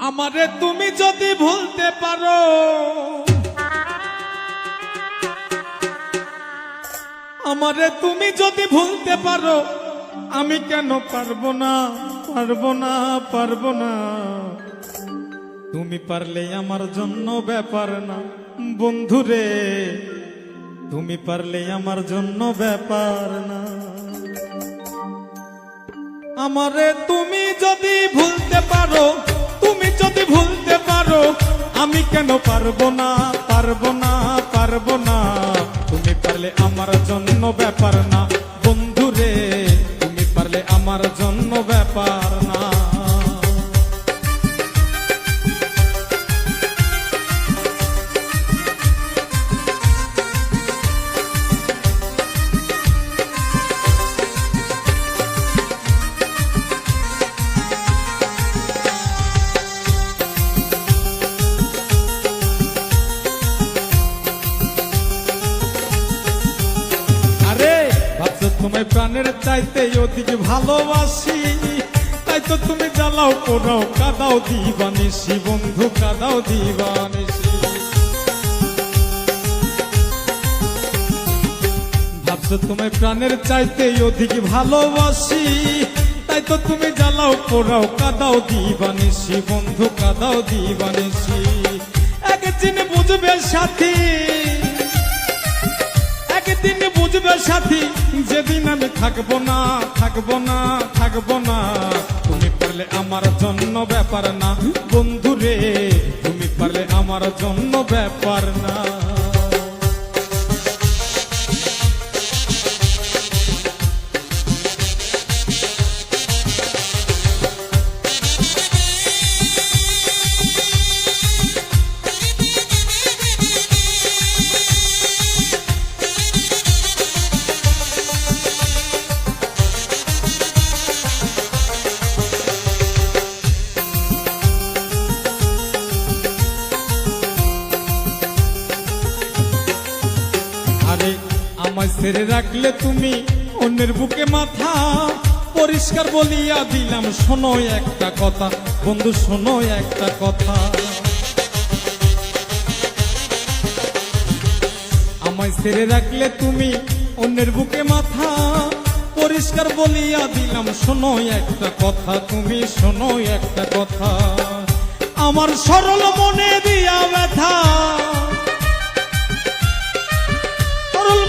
আমারে তুমি যদি ভুলতে পারো, আমারে তুমি যদি ভুলতে পারো, আমি কেন পারবো না, পারবো না, পারবো না। তুমি পারলে আমার জন্য ব্যাপার না বন্ধুরে, তুমি পারলে আমার জন্য ব্যাপার না। আমারে তুমি যদি ভুলতে পারো, তুমি যদি ভুলতে পারো, আমি কেন পারবো না, পারবো না, পারবো না। তুমি পারলে আমার জন্য ব্যাপার না বন্ধুরে, তুমি পারলে আমার জন্য ব্যাপার না। তোমায় প্রাণের চাইতে অধিক ভালোবাসি, তাই তো তুমি জ্বালাও পোড়াও কাদাও দিবানিসি বন্ধু, কাদাও দিবানিসি। ভাবছো তোমায় প্রাণের চাইতে অধিক ভালোবাসি, তাই তো তুমি জ্বালাও পোড়াও কাদাও দিবানিসি বন্ধু, কাদাও দিবানিসি। একদিন বুঝবে সাথী, একদিন বুঝবে সাথী, যেদিন আমি থাকবো না, থাকবো না, থাকবো না। তুমি পারলে আমার জন্য ব্যাপার না বন্ধুরে, তুমি পারলে আমার জন্য ব্যাপার না। আমায় ছেড়ে রাখলে তুমি অন্যের বুকে মাথা, পরিষ্কার বলিয়া দিলাম শোনো একটা কথা বন্ধু, শোনো একটা কথা। আমায় ছেড়ে রাখলে তুমি অন্যের বুকে মাথা, পরিষ্কার বলিয়া দিলাম শোনো একটা কথা, তুমি শোনো একটা কথা। আমার সরল মনে দিয়া ব্যথা,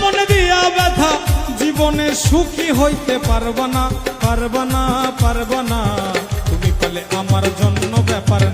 মনে দিয়া ব্যথা, জীবনে সুখী হইতে পারবা না, পারবা না, পারবা না। তুমি পারলে আমার জন্য